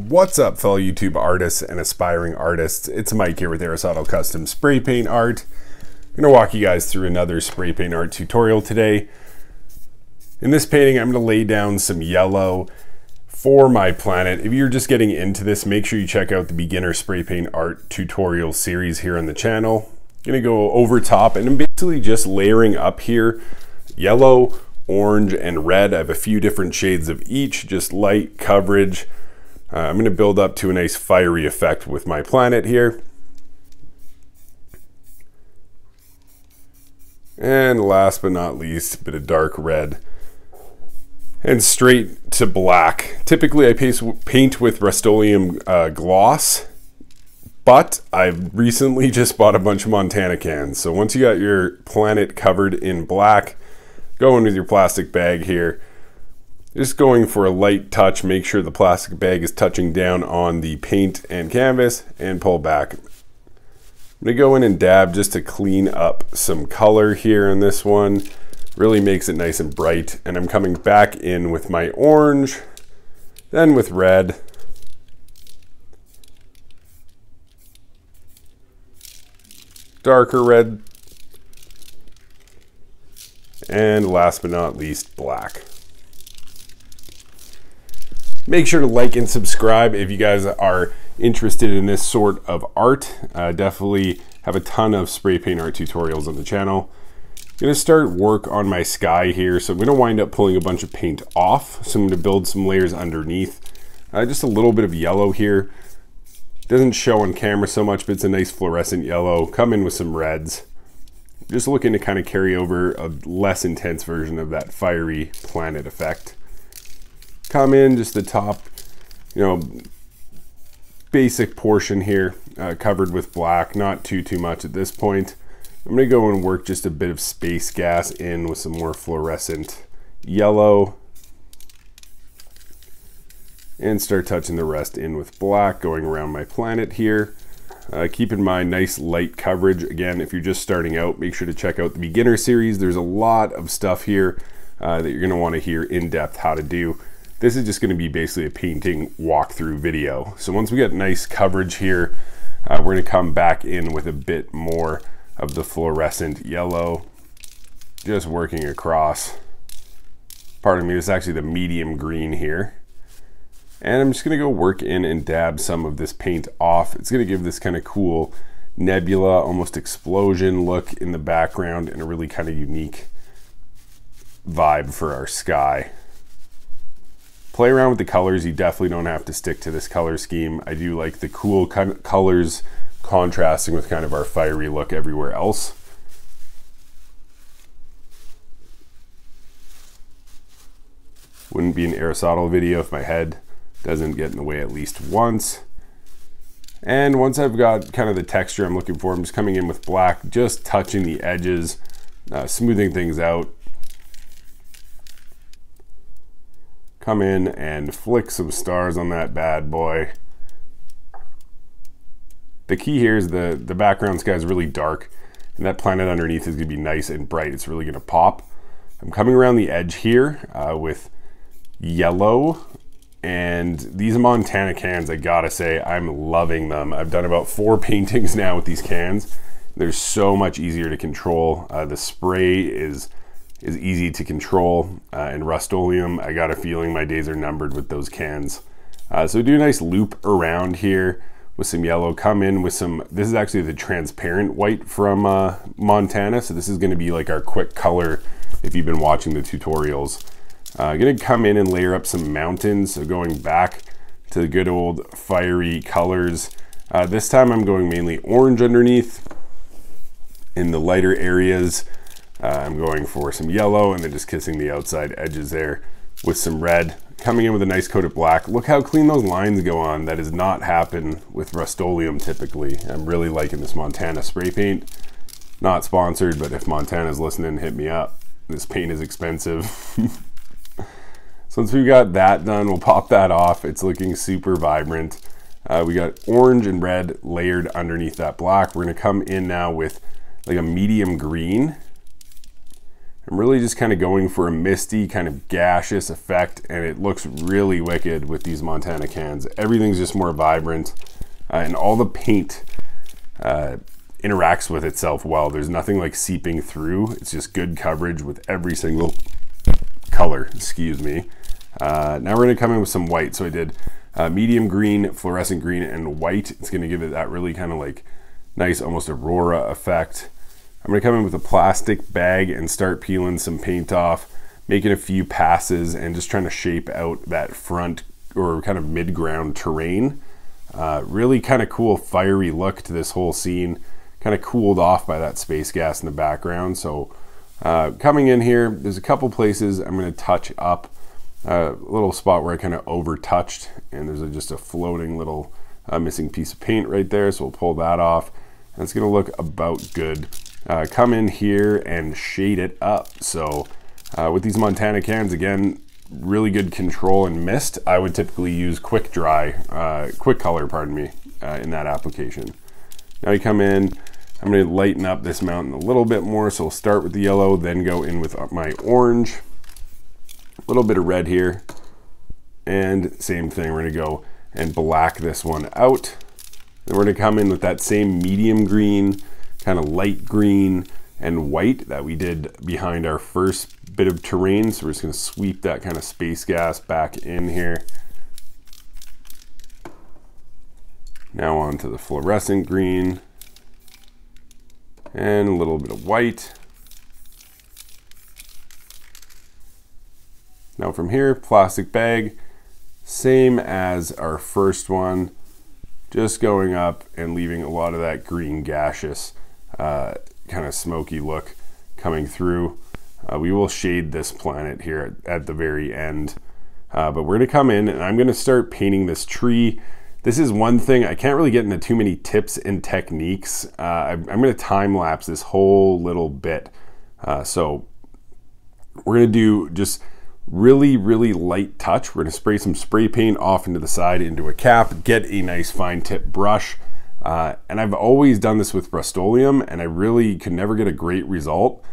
What's up, fellow YouTube artists and aspiring artists? It's Mike here with Aerosotle Custom Spray Paint Art. I'm going to walk you guys through another spray paint art tutorial today. In this painting, I'm going to lay down some yellow for my planet. If you're just getting into this, make sure you check out the beginner spray paint art tutorial series here on the channel. I'm going to go over top and I'm basically just layering up here yellow, orange, and red. I have a few different shades of each, just light coverage. I'm going to build up to a nice fiery effect with my planet here. And last but not least, a bit of dark red. And straight to black. Typically I paint with Rust-Oleum gloss, but I've recently just bought a bunch of Montana cans. So once you got your planet covered in black, go in with your plastic bag here. Just going for a light touch, make sure the plastic bag is touching down on the paint and canvas, and pull back. I'm gonna go in and dab just to clean up some color here in this one. Really makes it nice and bright. And I'm coming back in with my orange, then with red. Darker red. And last but not least, black. Make sure to like and subscribe if you guys are interested in this sort of art. Definitely have a ton of spray paint art tutorials on the channel. I'm gonna start work on my sky here, so I'm gonna wind up pulling a bunch of paint off. So I'm gonna build some layers underneath. Just a little bit of yellow here. Doesn't show on camera so much, but it's a nice fluorescent yellow. Come in with some reds. Just looking to kind of carry over a less intense version of that fiery planet effect. Come in just the top, basic portion here, covered with black, not too much at this point. I'm gonna go and work just a bit of space gas in with some more fluorescent yellow and start touching the rest in with black, going around my planet here. Keep in mind, nice light coverage. Again, if you're just starting out, make sure to check out the beginner series. There's a lot of stuff here that you're gonna wanna hear in depth how to do. This is just going to be basically a painting walkthrough video. So once we get nice coverage here, we're going to come back in with a bit more of the fluorescent yellow, just working across. Pardon me, this is actually the medium green here. And I'm just going to go work in and dab some of this paint off. It's going to give this kind of cool nebula, almost explosion look in the background, and a really kind of unique vibe for our sky. Play around with the colors. You definitely don't have to stick to this color scheme. I do like the cool kind of colors contrasting with kind of our fiery look everywhere else. Wouldn't be an Aerosotle video if my head doesn't get in the way at least once. And once I've got kind of the texture I'm looking for, I'm just coming in with black, just touching the edges, smoothing things out. Come in and flick some stars on that bad boy. The key here is the background sky is really dark, and that planet underneath is gonna be nice and bright. It's really gonna pop. I'm coming around the edge here with yellow, and these Montana cans, I gotta say, I'm loving them. I've done about 4 paintings now with these cans. They're so much easier to control. The spray is easy to control, and Rust-Oleum, I got a feeling my days are numbered with those cans. So do a nice loop around here with some yellow. Come in with some, this is actually the transparent white from Montana, so this is gonna be like our quick color if you've been watching the tutorials. Gonna come in and layer up some mountains, so going back to the good old fiery colors. This time I'm going mainly orange underneath. In the lighter areas, I'm going for some yellow and then just kissing the outside edges there with some red. Coming in with a nice coat of black. Look how clean those lines go on. That does not happen with Rust-Oleum typically. I'm really liking this Montana spray paint. Not sponsored, but if Montana's listening, hit me up. This paint is expensive. So once we've got that done, we'll pop that off. It's looking super vibrant. We got orange and red layered underneath that black. We're gonna come in now with like a medium green. I'm really just kind of going for a misty, kind of gaseous effect, and it looks really wicked with these Montana cans. Everything's just more vibrant, and all the paint interacts with itself well. There's nothing like seeping through. It's just good coverage with every single color, excuse me. Now we're gonna come in with some white. So I did medium green, fluorescent green, and white. It's gonna give it that really kind of like nice, almost aurora effect. I'm gonna come in with a plastic bag and start peeling some paint off, making a few passes and just trying to shape out that front or kind of mid-ground terrain. Really kind of cool fiery look to this whole scene, kind of cooled off by that space gas in the background. So coming in here, there's a couple places I'm gonna touch up. A little spot where I kind of over touched, and there's just a floating little missing piece of paint right there, so we'll pull that off, and it's gonna look about good. Come in here and shade it up. So with these Montana cans, again, really good control and mist. I would typically use quick color, pardon me, in that application. Now you come in, I'm gonna lighten up this mountain a little bit more, so we'll start with the yellow, then go in with my orange. A little bit of red here, and same thing, we're gonna go and black this one out. Then we're gonna come in with that same medium green, kind of light green and white that we did behind our first bit of terrain. So we're just gonna sweep that kind of space gas back in here. Now on to the fluorescent green and a little bit of white. Now from here, plastic bag, same as our first one, just going up and leaving a lot of that green gaseous kind of smoky look coming through. We will shade this planet here at the very end, but we're gonna come in and I'm gonna start painting this tree. This is one thing, I can't really get into too many tips and techniques. I'm gonna time lapse this whole little bit. So we're gonna do just really light touch. We're gonna spray some spray paint off into the side into a cap, get a nice fine tip brush. And I've always done this with Rust-Oleum, and I really could never get a great result.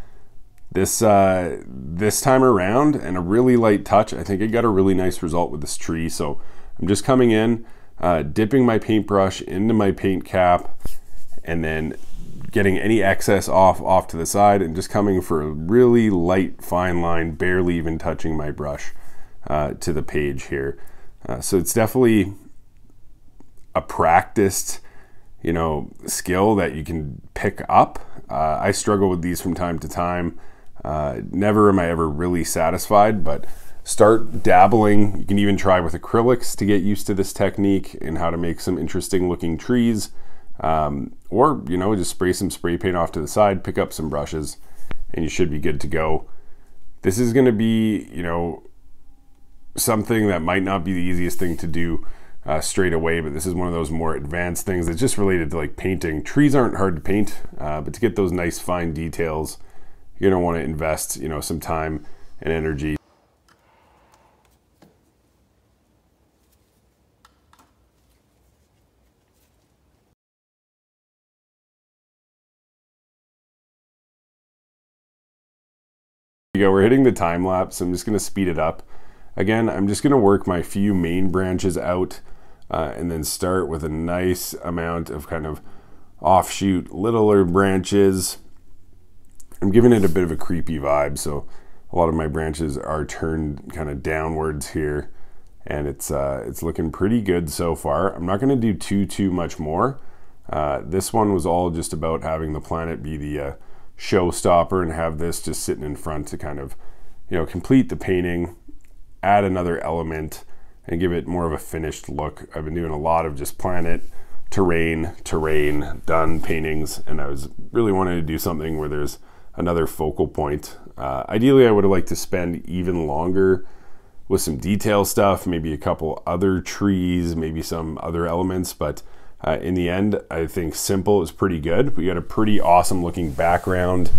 This time around, and a really light touch, I think I got a really nice result with this tree. So I'm just coming in, dipping my paintbrush into my paint cap, and then getting any excess off to the side, and just coming for a really light fine line, barely even touching my brush to the page here. So it's definitely a practiced, you know, skill that you can pick up. I struggle with these from time to time. Never am I ever really satisfied, but start dabbling. You can even try with acrylics to get used to this technique and how to make some interesting looking trees. Or, you know, just spray some spray paint off to the side, pick up some brushes, and you should be good to go. This is gonna be, you know, something that might not be the easiest thing to do straight away, but this is one of those more advanced things that's just related to like painting. Trees aren't hard to paint, but to get those nice fine details, you're gonna wanna invest, you know, some time and energy. We're hitting the time lapse. I'm just going to speed it up. Again, I'm just going to work my few main branches out and then start with a nice amount of kind of offshoot littler branches. I'm giving it a bit of a creepy vibe, so a lot of my branches are turned kind of downwards here, and it's looking pretty good so far. I'm not going to do too much more. This one was all just about having the planet be the showstopper, and have this just sitting in front to kind of, you know, complete the painting, add another element, and give it more of a finished look. I've been doing a lot of just planet, terrain, done paintings, and I was really wanting to do something where there's another focal point. Ideally, I would have liked to spend even longer with some detail stuff, maybe a couple other trees, maybe some other elements, but in the end, I think simple is pretty good. We got a pretty awesome looking background.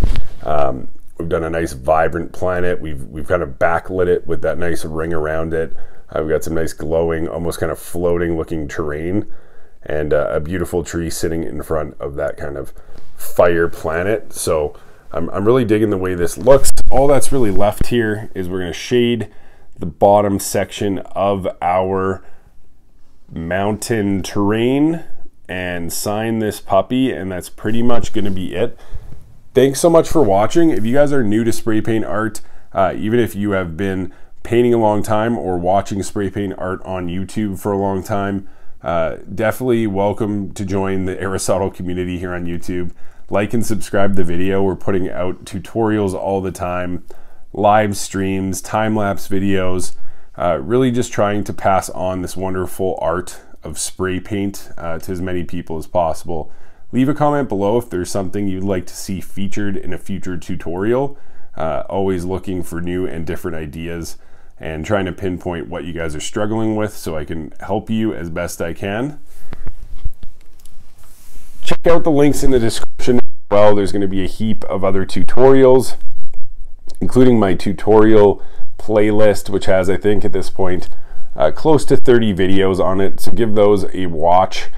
We've done a nice vibrant planet. We've kind of backlit it with that nice ring around it. We've got some nice glowing, almost kind of floating looking terrain, and a beautiful tree sitting in front of that kind of fire planet. So I'm really digging the way this looks. All that's really left here is we're going to shade the bottom section of our mountain terrain and sign this puppy, and that's pretty much going to be it. Thanks so much for watching. If you guys are new to spray paint art, even if you have been painting a long time or watching spray paint art on YouTube for a long time, definitely welcome to join the Aerosotle community here on YouTube. Like and subscribe to the video. We're putting out tutorials all the time, live streams, time-lapse videos, really just trying to pass on this wonderful art of spray paint to as many people as possible. Leave a comment below if there's something you'd like to see featured in a future tutorial. Always looking for new and different ideas and trying to pinpoint what you guys are struggling with so I can help you as best I can. Check out the links in the description as well. There's going to be a heap of other tutorials, including my tutorial playlist, which has, I think at this point, close to 30 videos on it. So give those a watch.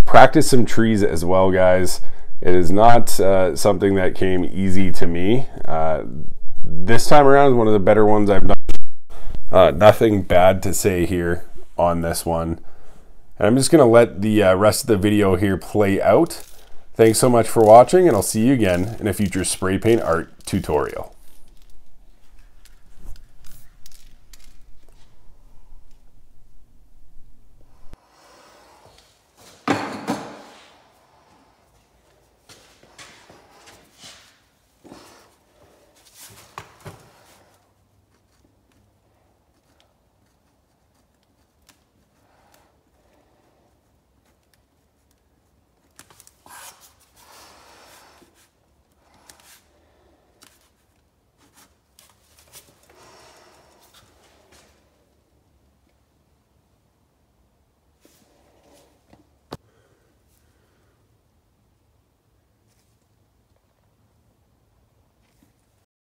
Practice some trees as well, guys. It is not something that came easy to me. This time around is one of the better ones I've done. Nothing bad to say here on this one. And I'm just going to let the rest of the video here play out. Thanks so much for watching, and I'll see you again in a future spray paint art tutorial.